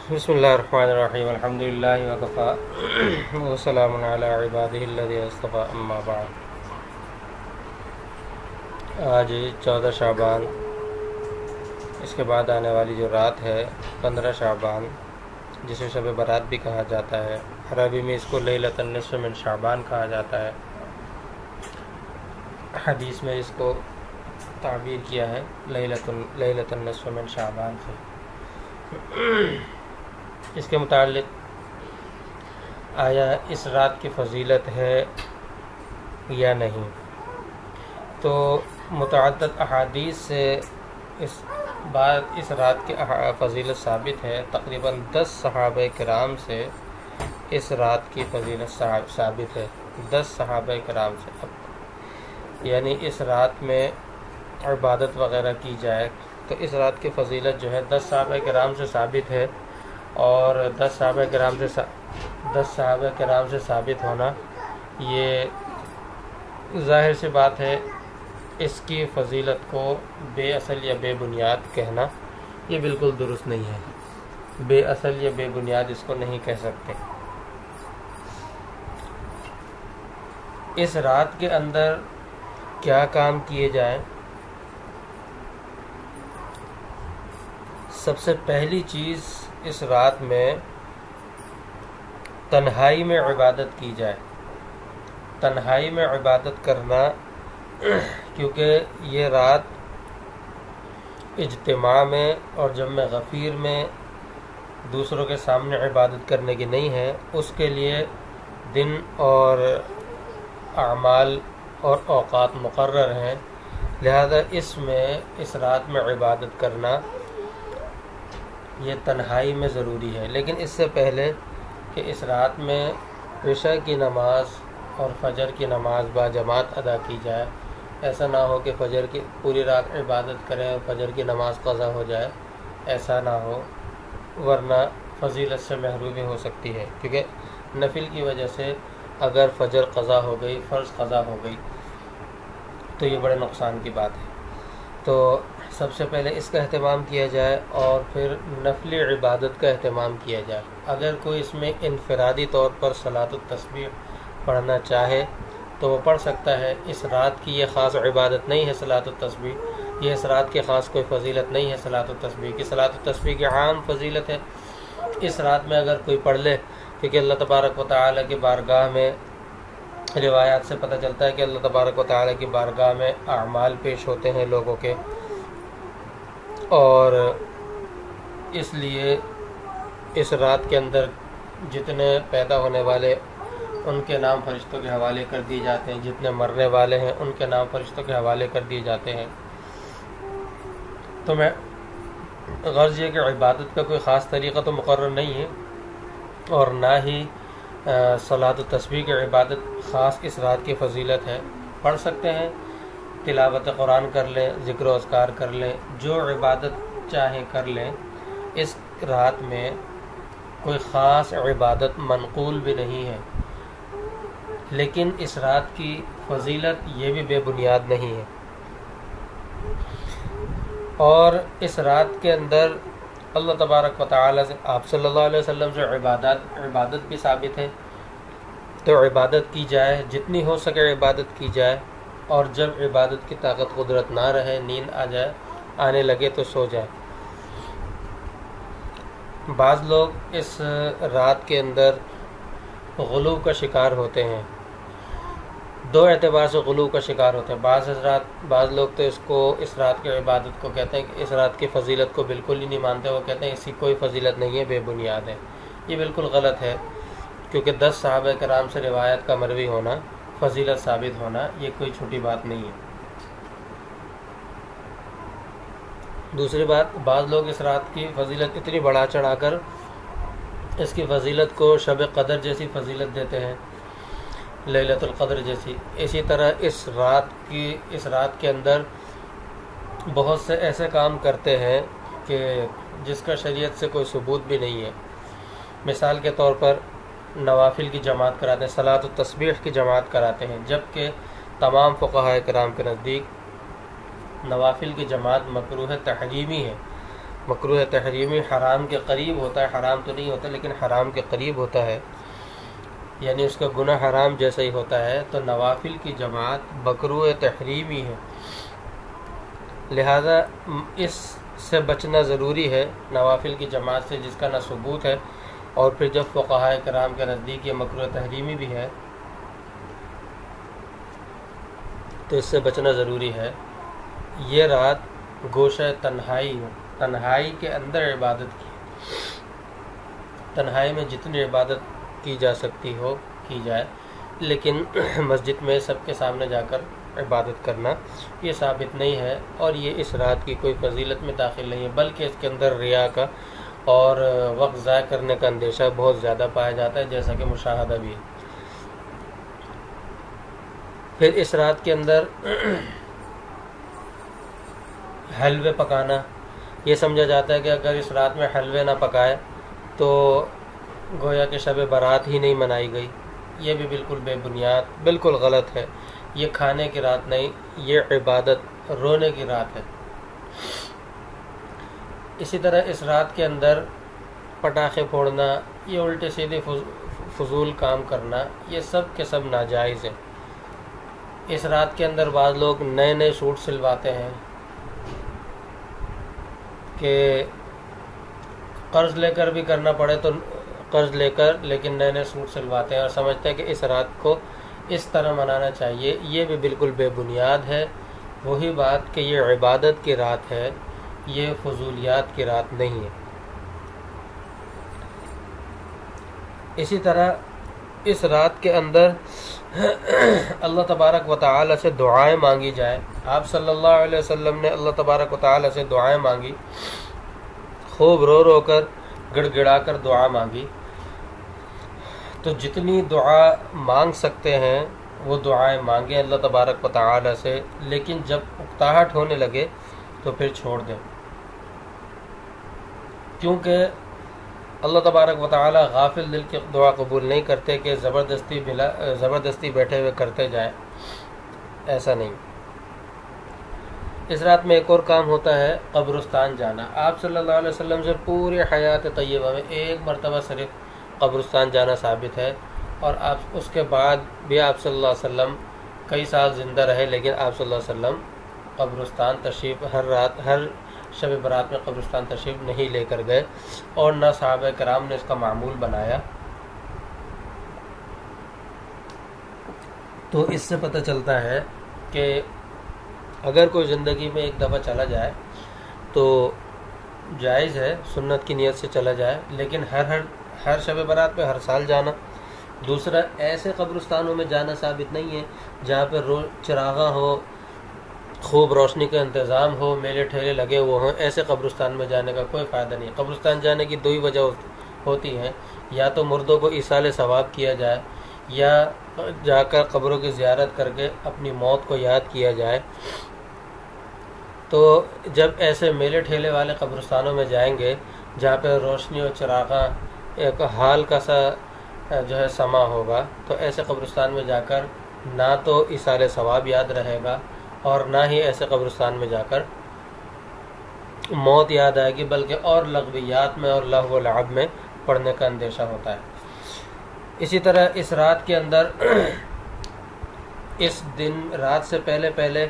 بسم اللہ الرحمن الرحیم الحمدللہ وکفی وسلام علی عبادہ الذین اصطفی اما بعد۔ آج 14 شعبان، اس کے بعد آنے والی جو رات ہے 15 شعبان، جسے شب برات بھی کہا جاتا ہے، عربی میں اس کو لیلۃ النصف من شعبان کہا جاتا ہے۔ حدیث میں اس کو تعبیر کیا ہے لیلۃ النصف من شعبان سے۔ اس کے متعلق آیا اس رات کی فضیلت ہے یا نہیں، تو متعدد احادیث سے اس رات کی فضیلت ثابت ہے۔ تقریباً 10 صحابہ کرام سے اس رات کی فضیلت ثابت ہے، 10 صحابہ کرام سے۔ یعنی اس رات میں عبادت وغیرہ کی جائے تو اس رات کی فضیلت جو ہے 10 صحابہ کرام سے ثابت ہے، اور 10 صحابہ کرام سے ثابت ہونا یہ ظاہر سی بات ہے۔ اس کی فضیلت کو بے اصل یا بے بنیاد کہنا یہ بالکل درست نہیں ہے۔ بے اصل یا بے بنیاد اس کو نہیں کہہ سکتے۔ اس رات کے اندر کیا کام کیے جائیں؟ سب سے پہلی چیز اس رات میں تنہائی میں عبادت کی جائے۔ تنہائی میں عبادت کرنا، کیونکہ یہ رات اجتماع میں اور جمع غفیر میں دوسروں کے سامنے عبادت کرنے کی نہیں ہے۔ اس کے لیے دن اور اعمال اور اوقات مقرر ہیں، لہذا اس رات میں عبادت کرنا یہ تنہائی میں ضروری ہے۔ لیکن اس سے پہلے کہ اس رات میں عشاء کی نماز اور فجر کی نماز با جماعت ادا کی جائے، ایسا نہ ہو کہ فجر کی پوری رات عبادت کریں اور فجر کی نماز قضا ہو جائے، ایسا نہ ہو، ورنہ فضیلت سے محرومی ہو سکتی ہے۔ کیونکہ نفل کی وجہ سے اگر فجر قضا ہو گئی، فرض قضا ہو گئی، تو یہ بڑے نقصان کی بات ہے۔ تو سب سے پہلے اس کا اہتمام کیا جائے اور پھر نفلی عبادت کا اہتمام کیا جائے۔ اگر کوئی اس میں انفرادی طور پر صلاۃ التسبیح پڑھنا چاہے تو وہ پڑھ سکتا ہے۔ اس رات کی یہ خاص عبادت نہیں ہے صلاۃ التسبیح، یہ اس رات کی خاص کوئی فضیلت نہیں ہے صلاۃ التسبیح کی۔ صلاۃ التسبیح کی عام فضیلت ہے۔ اس رات میں اگر کوئی پڑھ لے، کیونکہ اللہ تبارک و تعالیٰ کی بارگاہ میں روایات سے پتہ چلتا ہے کہ اللہ تبارک و تعالیٰ کی بارگاہ میں اعمال پیش ہوتے ہیں لوگوں کے، اور اس لیے اس رات کے اندر جتنے پیدا ہونے والے ان کے نام فرشتوں کے حوالے کر دیے جاتے ہیں، جتنے مرنے والے ہیں ان کے نام فرشتوں کے حوالے کر دیے جاتے ہیں۔ تو میں غرض یہ کہ عبادت کا کوئی خاص طریقہ تو مقرر نہیں ہے، اور نہ ہی صلاۃ التسبیح کی عبادت خاص اس رات کی فضیلت ہے۔ پڑھ سکتے ہیں، تلاوت قرآن کر لیں، ذکر و اذکار کر لیں، جو عبادت چاہیں کر لیں۔ اس رات میں کوئی خاص عبادت منقول بھی نہیں ہے، لیکن اس رات کی فضیلت یہ بھی بے بنیاد نہیں ہے۔ اور اس رات کے اندر اللہ تبارک و تعالیٰ سے، آپ صلی اللہ علیہ وسلم سے عبادت بھی ثابت ہے، تو عبادت کی جائے، جتنی ہو سکے عبادت کی جائے، اور جب عبادت کی طاقت قدرت نہ رہے، نیند آنے لگے تو سو جائے۔ بعض لوگ اس رات کے اندر غلو کا شکار ہوتے ہیں، دو اعتبار سے غلو کا شکار ہوتے ہیں۔ بعض لوگ تو اس رات کی عبادت کو کہتے ہیں کہ اس رات کی فضیلت کو بالکل ہی نہیں مانتے، وہ کہتے ہیں اس کی کوئی فضیلت نہیں ہے، بے بنیاد ہے۔ یہ بالکل غلط ہے، کیونکہ 10 صحابہ کرام سے روایت کا مروی ہونا، فضیلت ثابت ہونا، یہ کوئی چھوٹی بات نہیں ہے۔ دوسری بات، بعض لوگ اس رات کی فضیلت اتنی بڑھا چڑھا کر اس کی فضیلت کو شب قدر جیسی فضیلت دیتے ہیں، لیلۃ القدر جیسی۔ اسی طرح اس رات کے اندر بہت سے ایسے کام کرتے ہیں کہ جس کا شریعت سے کوئی ثبوت بھی نہیں ہے۔ مثال کے طور پر نوافل کی جماعت کراتے ہیں، صلاۃ التسبیح کی جماعت کراتے ہیں، جبکہ تمام فقہاء کرام کے نزدیک نوافل کی جماعت مکروہ تحریمی ہے، مکروہ تحریمی حرام کے قریب ہوتا ہے، حرام تو نہیں ہوتا لیکن حرام کے قریب ہوتا ہے، یعنی اس کا گناہ حرام جیسا ہی ہوتا ہے، تو نوافل کی جماعت مکروہ تحریمی ہے، لہذا اس سے بچنا ضروری ہے، نوافل کی جماعت سے جس کا نہ ثبوت ہے، اور پھر جب فقہائے کرام کے نزدیک یہ مکروہ تحریمی بھی ہے تو اس سے بچنا ضروری ہے۔ یہ رات گوشہ تنہائی کے اندر عبادت کی، تنہائی میں جتنی عبادت کی جا سکتی ہو کی جائے، لیکن مسجد میں سب کے سامنے جا کر عبادت کرنا یہ ثابت نہیں ہے، اور یہ اس رات کی کوئی فضیلت میں داخل نہیں ہے، بلکہ اس کے اندر ریا کا اور وقت ضائع کرنے کا اندیشہ بہت زیادہ پایا جاتا ہے، جیسا کہ مشاہدہ بھی ہے۔ پھر اس رات کے اندر حلوے پکانا، یہ سمجھا جاتا ہے کہ اگر اس رات میں حلوے نہ پکائے تو گویا کہ شب برات ہی نہیں منائی گئی، یہ بھی بالکل بے بنیاد، بالکل غلط ہے۔ یہ کھانے کی رات نہیں، یہ عبادت رونے کی رات ہے۔ اسی طرح اس رات کے اندر پٹاخے پھوڑنا، یہ الٹے سیدھے فضول کام کرنا، یہ سب کے سب ناجائز ہیں۔ اس رات کے اندر بعض لوگ نئے نئے سوٹ سلواتے ہیں کہ قرض لے کر بھی کرنا پڑے تو قرض لے کر، لیکن نئے نئے سوٹ سلواتے ہیں اور سمجھتے ہیں کہ اس رات کو اس طرح منانا چاہیے، یہ بھی بالکل بے بنیاد ہے۔ وہی بات کہ یہ عبادت کی رات ہے، یہ فضولیات کی رات نہیں ہے۔ اسی طرح اس رات کے اندر اللہ تبارک و تعالی سے دعائیں مانگی جائیں۔ آپ صلی اللہ علیہ وسلم نے اللہ تبارک و تعالی سے دعائیں مانگی، خوب رو رو کر گڑ گڑا کر دعا مانگی، تو جتنی دعا مانگ سکتے ہیں وہ دعائیں مانگیں اللہ تبارک و تعالی سے، لیکن جب اکتاہٹ ہونے لگے تو پھر چھوڑ دیں، کیونکہ اللہ تبارک و تعالی غافل دل کی دعا قبول نہیں کرتے کہ زبردستی بیٹھے ہوئے کرتے جائیں، ایسا نہیں۔ اس رات میں ایک اور کام ہوتا ہے، قبرستان جانا۔ آپ صلی اللہ علیہ وسلم سے پوری حیات طیبہ میں ایک مرتبہ صرف قبرستان جانا ثابت ہے، اور آپ اس کے بعد بھی آپ صلی اللہ علیہ وسلم کئی سال زندہ رہے، لیکن آپ صلی اللہ علیہ وسلم قبرستان تشریف ہر شب برات میں قبرستان تشریف نہیں لے کر گئے، اور نہ صحابہ کرام نے اس کا معمول بنایا۔ تو اس سے پتہ چلتا ہے کہ اگر کوئی زندگی میں ایک دفعہ چلا جائے تو جائز ہے، سنت کی نیت سے چلا جائے، لیکن ہر شب برات پہ ہر سال جانا۔ دوسرا، ایسے قبرستانوں میں جانا ثابت نہیں ہے جہاں پہ چراغاں ہو، خوب روشنی کا انتظام ہو، میلے ٹھیلے لگے ہوئے ہوں، ایسے قبرستان میں جانے کا کوئی فائدہ نہیں۔ قبرستان جانے کی دو ہی وجہ ہوتی ہیں، یا تو مردوں کو ایصال ثواب کیا جائے، یا جا کر قبروں کی زیارت کر کے اپنی موت کو یاد کیا جائے۔ تو جب ایسے میلے ٹھیلے والے قبرستانوں میں جائیں گے جہاں پہ روشنی اور چراغاں ایک حال کا سا جو ہے سما ہوگا، تو ایسے قبرستان میں جا کر نہ تو ایصال ثواب یاد رہے گا، اور نہ ہی ایسے قبرستان میں جا کر موت یاد آئے گی، بلکہ اور لغویات میں اور لہو و لعب میں پڑنے کا اندیشہ ہوتا ہے۔ اسی طرح اس رات کے اندر اس دن رات سے پہلے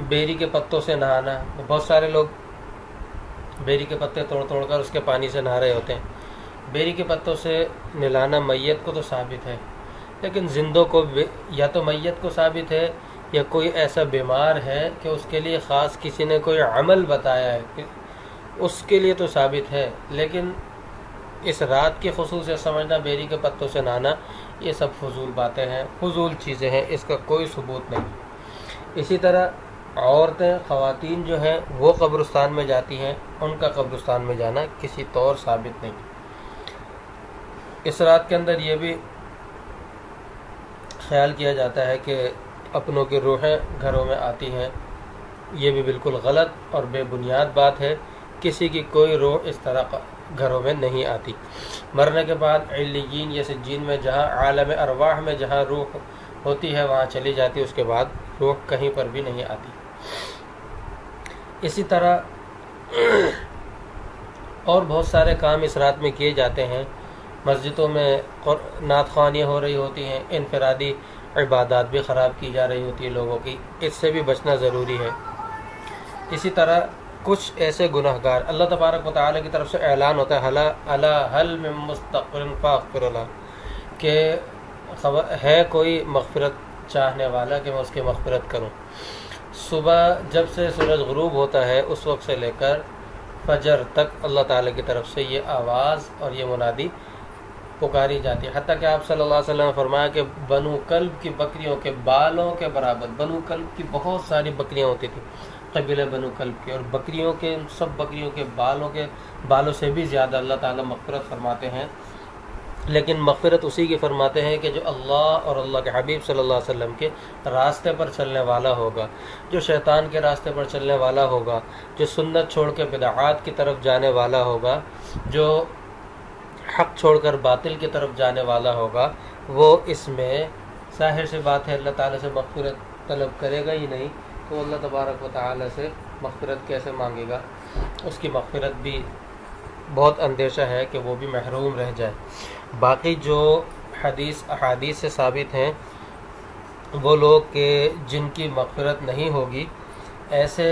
بیری کے پتوں سے نہانا، بہت سارے لوگ بیری کے پتے توڑ کر اس کے پانی سے نہا رہے ہوتے ہیں۔ بیری کے پتوں سے نہلانا میت کو تو ثابت ہے، لیکن زندوں کو یا تو میت کو ثابت ہے، یا کوئی ایسا بیمار ہے کہ اس کے لیے خاص کسی نے کوئی عمل بتایا ہے، اس کے لیے تو ثابت ہے، لیکن اس رات کی خصوصیت سمجھنا، بیری کے پتوں سے نہانا، یہ سب فضول باتیں ہیں، فضول چیزیں ہیں، اس کا کوئی ثبوت نہیں۔ اسی طرح عورتیں، خواتین جو ہیں وہ قبرستان میں جاتی ہیں، ان کا قبرستان میں جانا کسی طور ثابت نہیں۔ اس رات کے اندر یہ بھی خیال کیا جاتا ہے کہ اپنوں کی روحیں گھروں میں آتی ہیں، یہ بھی بالکل غلط اور بے بنیاد بات ہے۔ کسی کی کوئی روح اس طرح گھروں میں نہیں آتی۔ مرنے کے بعد علیین یا سجین میں، جہاں عالم ارواح میں جہاں روح ہوتی ہے وہاں چلی جاتی، اس کے بعد روح کہیں پر بھی نہیں آتی۔ اسی طرح اور بہت سارے کام اس رات میں کیے جاتے ہیں. مسجدوں میں نعت خوانیاں ہو رہی ہوتی ہیں، انفرادی عبادات بھی خراب کی جا رہی ہوتی ہے لوگوں کی، اس سے بھی بچنا ضروری ہے. اسی طرح کچھ ایسے گناہ گار، اللہ تبارک و تعالیٰ کی طرف سے اعلان ہوتا ہے الا هل من مستغفر فاغفر له، کہ ہے کوئی مغفرت چاہنے والا کہ میں اس کی مغفرت کروں. صبح جب سے سورج غروب ہوتا ہے اس وقت سے لے کر فجر تک اللہ تعالیٰ کی طرف سے یہ آواز اور یہ منادی پکاری جاتی ہے. حتیٰ کہ آپ صلی اللہ علیہ وسلم نے فرمایا کہ بنو کلب کی بکریوں کے بالوں کے برابر، بنو کلب کی بہت ساری بکریاں ہوتی تھیں قبیلہ بنو کلب کی، اور بکریوں کے سب بکریوں کے بالوں سے بھی زیادہ اللہ تعالیٰ مغفرت فرماتے ہیں. لیکن مغفرت اسی کی فرماتے ہیں کہ جو اللہ اور اللہ کے حبیب صلی اللہ علیہ وسلم کے راستے پر چلنے والا ہوگا، جو شیطان کے راستے پر چلنے والا ہوگا، جو سنت چھوڑ کے بدعات کی طرف جانے والا ہوگا، جو حق چھوڑ کر باطل کی طرف جانے والا ہوگا، وہ اس میں ظاہر سی بات ہے اللہ تعالیٰ سے مغفرت طلب کرے گا ہی نہیں، تو اللہ تبارک و تعالیٰ سے مغفرت کیسے مانگے گا؟ اس کی مغفرت بھی بہت اندیشہ ہے کہ وہ بھی محروم رہ جائے. باقی جو احادیث سے ثابت ہیں وہ لوگ کہ جن کی مغفرت نہیں ہوگی، ایسے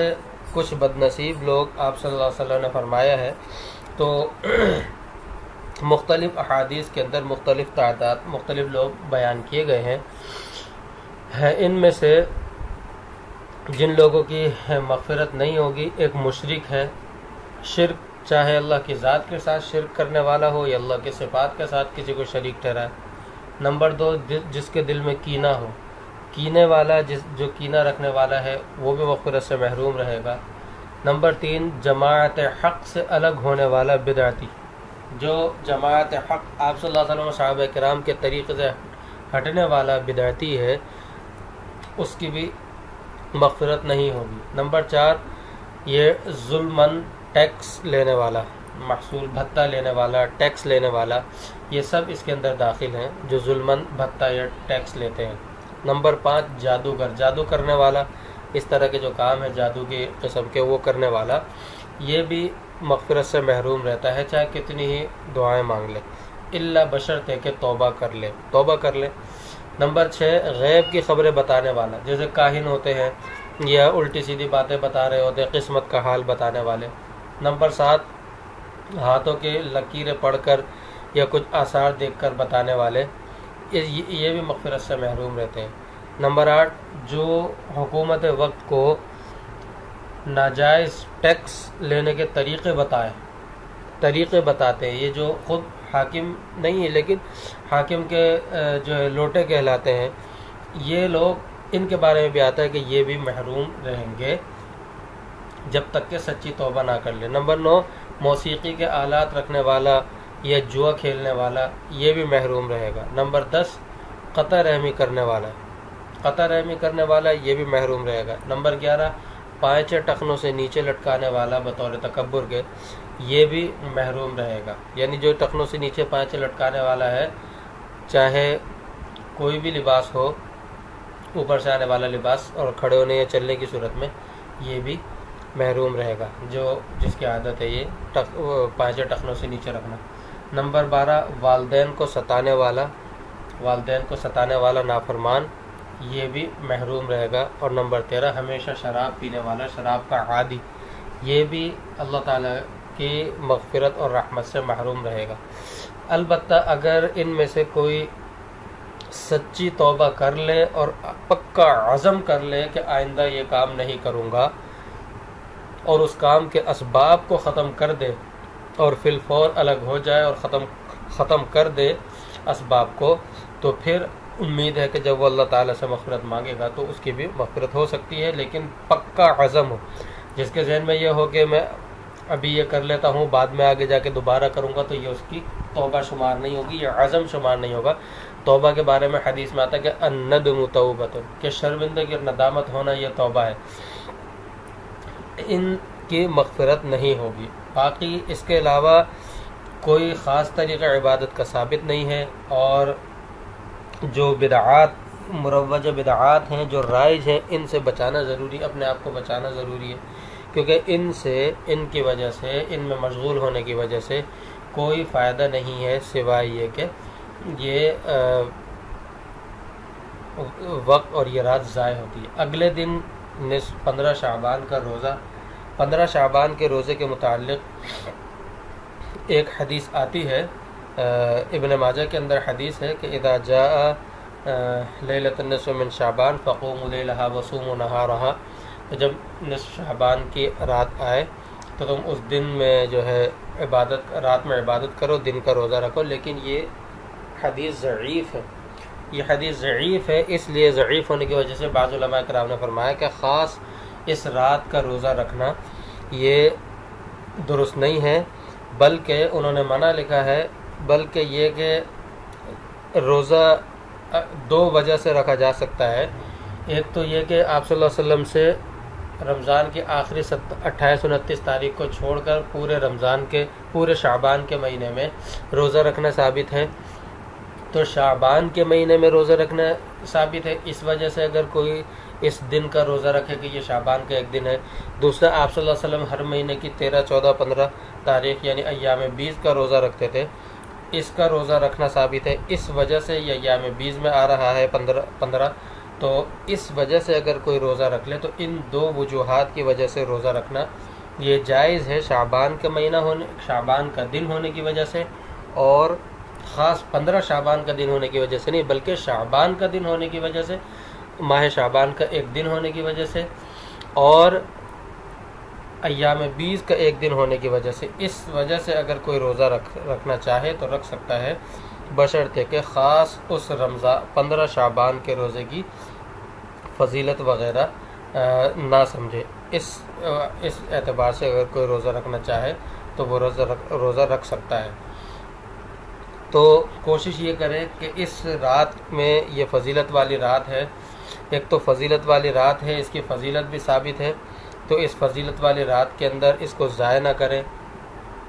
کچھ بد نصیب لوگ آپ صلی اللہ علیہ وسلم نے فرمایا ہے. تو مختلف احادیث کے اندر مختلف تعداد مختلف لوگ بیان کیے گئے ہیں. ان میں سے جن لوگوں کی مغفرت نہیں ہوگی، ایک مشرک ہے، شرک چاہے اللہ کی ذات کے ساتھ شرک کرنے والا ہو یا اللہ کے صفات کے ساتھ کسی کو شریک ٹھہرائے. نمبر 2، جس کے دل میں کینہ ہو، کینے والا جو کینہ رکھنے والا ہے وہ بھی مغفرت سے محروم رہے گا. نمبر 3، جماعت حق سے الگ ہونے والا بدعتی، جو جماعت حق آپ صلی اللہ علیہ وسلم و صحابہ کرام کے طریقے سے ہٹنے والا بدعتی ہے، اس کی بھی مغفرت نہیں ہوگی. نمبر 4، یہ ظلماً ٹیکس لینے والا، محصول بھتہ لینے والا، ٹیکس لینے والا، یہ سب اس کے اندر داخل ہیں جو ظلماً بھتہ یا ٹیکس لیتے ہیں. نمبر 5، جادوگر، جادو کرنے والا، اس طرح کے جو کام ہے جادو کی قسم کے وہ کرنے والا، یہ بھی مغفرت سے محروم رہتا ہے چاہے کتنی ہی دعائیں مانگ لے، الا بشرطے کہ توبہ کر لے. نمبر 6، غیب کی خبریں بتانے والا، جیسے کاہن ہوتے ہیں یا الٹی سیدھی باتیں بتا رہے ہوتے ہیں، قسمت کا حال بتانے والے. نمبر 7، ہاتھوں کی لکیریں پڑھ کر یا کچھ آثار دیکھ کر بتانے والے، یہ بھی مغفرت سے محروم رہتے ہیں. نمبر 8، جو حکومت وقت کو ناجائز ٹیکس لینے کے طریقے بتاتے ہیں، یہ جو خود حاکم نہیں ہے لیکن حاکم کے جو ہے لوٹے کہلاتے ہیں، یہ لوگ ان کے بارے میں بھی آتا ہے کہ یہ بھی محروم رہیں گے جب تک کہ سچی توبہ نہ کر لے. نمبر 9، موسیقی کے آلات رکھنے والا یا جوا کھیلنے والا، یہ بھی محروم رہے گا. نمبر 10، قطع رحمی کرنے والا، یہ بھی محروم رہے گا. نمبر 11، پانچے ٹخنوں سے نیچے لٹکانے والا بطور تکبر کے، یہ بھی محروم رہے گا. یعنی جو ٹخنوں سے نیچے پانچے لٹکانے والا ہے، چاہے کوئی بھی لباس ہو، اوپر سے آنے والا لباس اور کھڑے ہونے یا چلنے کی صورت میں، یہ بھی محروم رہے گا جس کی عادت ہے یہ پانچے ٹخنوں سے نیچے رکھنا. نمبر 12، والدین کو ستانے والا نافرمان، یہ بھی محروم رہے گا. اور نمبر 13، ہمیشہ شراب پینے والا، شراب کا عادی، یہ بھی اللہ تعالیٰ کی مغفرت اور رحمت سے محروم رہے گا. البتہ اگر ان میں سے کوئی سچی توبہ کر لے اور پکا عزم کر لے کہ آئندہ یہ کام نہیں کروں گا، اور اس کام کے اسباب کو ختم کر دے اور فی الفور الگ ہو جائے اور ختم کر دے اسباب کو، تو پھر امید ہے کہ جب وہ اللہ تعالیٰ سے مغفرت مانگے گا تو اس کی بھی مغفرت ہو سکتی ہے، لیکن پکا عزم ہو. جس کے ذہن میں یہ ہو کہ میں ابھی یہ کر لیتا ہوں، بعد میں آگے جا کے دوبارہ کروں گا، تو یہ اس کی توبہ شمار نہیں ہوگی، یہ عزم شمار نہیں ہوگا. توبہ کے بارے میں حدیث میں آتا ہے کہ الندم توبۃ، کہ شرمندگی اور ندامت ہونا یہ توبہ ہے. ان کی مغفرت نہیں ہوگی. باقی اس کے علاوہ کوئی خاص طریقہ عبادت کا ثابت نہیں ہے، اور جو بدعات مروجہ بدعات ہیں جو رائج ہیں ان سے بچانا ضروری، اپنے آپ کو بچانا ضروری ہے، کیونکہ ان کی وجہ سے، ان میں مشغول ہونے کی وجہ سے کوئی فائدہ نہیں ہے سوائے یہ کہ یہ وقت اور یہ رات ضائع ہوتی ہے۔ اگلے دن 15 شعبان کا روزہ، 15 شعبان کے روزے کے متعلق ایک حدیث آتی ہے، ابن ماجہ کے اندر حدیث ہے کہ اذا جاء لیلۃ النصف من شعبان فقوموا لیلھا وصوموا نہارھا، جب نصف شعبان کی رات آئے تو تم اس دن میں جو ہے رات میں عبادت کرو، دن کا روزہ رکھو۔ لیکن یہ حدیث ضعیف ہے، یہ حدیث ضعیف ہے، اس لیے ضعیف ہونے کی وجہ سے بعض علماء کرام نے فرمایا کہ خاص اس رات کا روزہ رکھنا یہ درست نہیں ہے، بلکہ انہوں نے منع لکھا ہے، بلکہ یہ کہ روزہ 2 وجہ سے رکھا جا سکتا ہے۔ ایک تو یہ کہ آپ صلی اللہ علیہ وسلم سے رمضان کی آخری 28-29 تاریخ کو چھوڑ کر پورے شعبان کے مہینے میں روزہ رکھنا ثابت ہے، تو شعبان کے مہینے میں روزہ رکھنا ثابت ہے، اس وجہ سے اگر کوئی اس دن کا روزہ رکھے کہ یہ شعبان کا ایک دن ہے۔ دوسرا، آپ صلی اللہ علیہ وسلم ہر مہینے کی 13، 14، 15 تاریخ یعنی ایام 20 کا روزہ رکھتے تھے، اس کا روزہ رکھنا ثابت ہے، اس وجہ سے یہ ایام 20 میں آ رہا ہے 15، تو اس وجہ سے اگر کوئی روزہ رکھ لے تو ان 2 وجوہات کی وجہ سے روزہ رکھنا یہ جائز ہے، شعبان کا مہینہ ہونے، شعبان کا دن ہونے کی وجہ سے، اور خاص 15 شعبان کا دن ہونے کی وجہ سے نہیں، بلکہ شعبان کا دن ہونے کی وجہ سے، ماہ شعبان کا ایک دن ہونے کی وجہ سے، اور ایام 20 کا ایک دن ہونے کی وجہ سے۔ اس وجہ سے اگر کوئی روزہ رکھنا چاہے تو رکھ سکتا ہے، بشرطے کہ خاص اس 15 شعبان کے روزے کی فضیلت وغیرہ نہ سمجھے۔ اس اعتبار سے اگر کوئی روزہ رکھنا چاہے تو وہ روزہ رکھ سکتا ہے۔ تو کوشش یہ کرے کہ اس رات میں، یہ فضیلت والی رات ہے، ایک تو فضیلت والی رات ہے، اس کی فضیلت بھی ثابت ہے، تو اس فضیلت والی رات کے اندر اس کو ضائع نہ کریں۔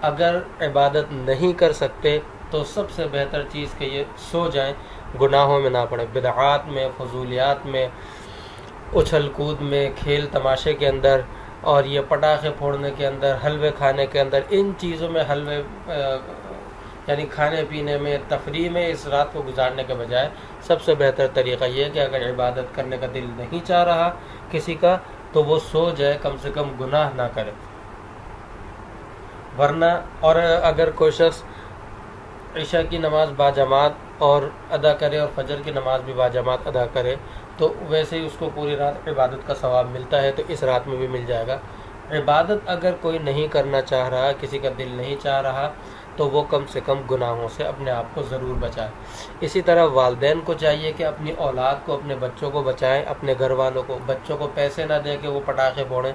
اگر عبادت نہیں کر سکتے تو سب سے بہتر چیز کہ یہ سو جائیں، گناہوں میں نہ پڑیں، بدعات میں، فضولیات میں، اچھل کود میں، کھیل تماشے کے اندر، اور یہ پٹاخے پھوڑنے کے اندر، حلوے کھانے کے اندر، ان چیزوں میں یعنی کھانے پینے میں، تفریح میں اس رات کو گزارنے کے بجائے سب سے بہتر طریقہ یہ ہے کہ اگر عبادت کرنے کا دل نہیں چاہ رہا کسی کا تو وہ سو جائے، کم سے کم گناہ نہ کرے۔ ورنہ اور اگر کوئی شخص عشاء کی نماز باجماعت اور ادا کرے اور فجر کی نماز بھی باجماعت ادا کرے تو ویسے ہی اس کو پوری رات عبادت کا ثواب ملتا ہے، تو اس رات میں بھی مل جائے گا۔ عبادت اگر کوئی نہیں کرنا چاہ رہا، کسی کا دل نہیں چاہ رہا، تو وہ کم سے کم گناہوں سے اپنے آپ کو ضرور بچائے۔ اسی طرح والدین کو چاہیے کہ اپنی اولاد کو، اپنے بچوں کو بچائیں، اپنے گھر والوں کو، بچوں کو پیسے نہ دیں کہ وہ پٹاخے پھوڑیں،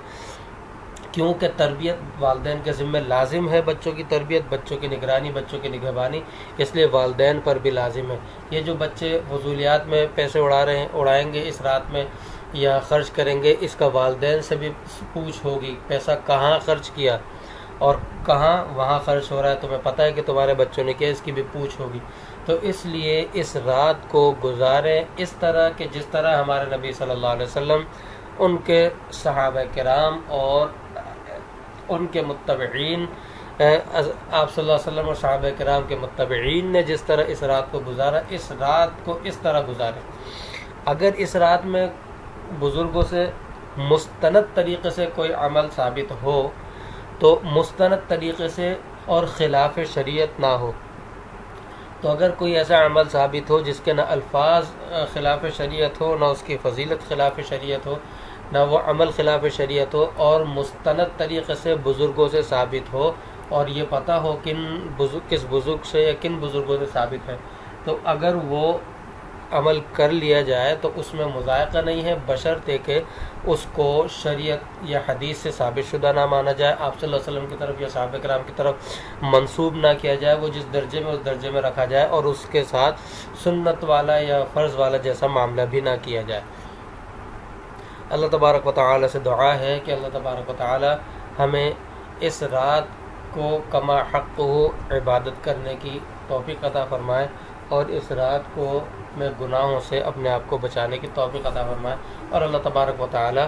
کیونکہ تربیت والدین کے ذمہ لازم ہے، بچوں کی تربیت، بچوں کی نگرانی، بچوں کی نگہبانی، اس لیے والدین پر بھی لازم ہے۔ یہ جو بچے فضولیات میں پیسے اڑائیں گے اس رات میں یا خرچ کریں گے، اس کا والدین سے بھی پوچھ ہوگی، پیسہ کہاں خرچ کیا اور کہاں وہاں خرچ ہو رہا ہے، تمہیں پتہ ہے کہ تمہارے بچوں نے کیا، اس کی بھی پوچھ ہوگی۔ تو اس لیے اس رات کو گزاریں اس طرح کہ جس طرح ہمارے نبی صلی اللہ علیہ وسلم، ان کے صحابہ کرام اور ان کے متبعین، آپ صلی اللہ علیہ وسلم اور صحابہ کرام کے متبعین نے جس طرح اس رات کو گزارا، اس رات کو اس طرح گزاریں۔ اگر اس رات میں بزرگوں سے مستند طریقے سے کوئی عمل ثابت ہو تو مستند طریقے سے اور خلاف شریعت نہ ہو، تو اگر کوئی ایسا عمل ثابت ہو جس کے نہ الفاظ خلاف شریعت ہو، نہ اس کی فضیلت خلاف شریعت ہو، نہ وہ عمل خلاف شریعت ہو، اور مستند طریقے سے بزرگوں سے ثابت ہو، اور یہ پتہ ہو کس بزرگ سے یا کن بزرگوں سے ثابت ہے، تو اگر وہ عمل کر لیا جائے تو اس میں مذائقہ نہیں ہے، بشرطے کہ اس کو شریعت یا حدیث سے ثابت شدہ نہ مانا جائے، آپ صلی اللہ علیہ وسلم کی طرف یا صحابہ کرام کی طرف منسوب نہ کیا جائے، وہ جس درجے میں اس درجے میں رکھا جائے، اور اس کے ساتھ سنت والا یا فرض والا جیسا معاملہ بھی نہ کیا جائے۔ اللہ تبارک و تعالی سے دعا ہے کہ اللہ تبارک و تعالی ہمیں اس رات کو کما حق عبادت کرنے کی توفیق عطا فرمائے، اور اس رات کو میں گناہوں سے اپنے آپ کو بچانے کی توفیق عطا فرمائے، اور اللہ تبارک و تعالی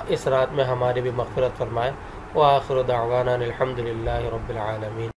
اس رات میں ہماری بھی مغفرت فرمائے۔ وآخر دعوانا الحمد للہ رب العالمین۔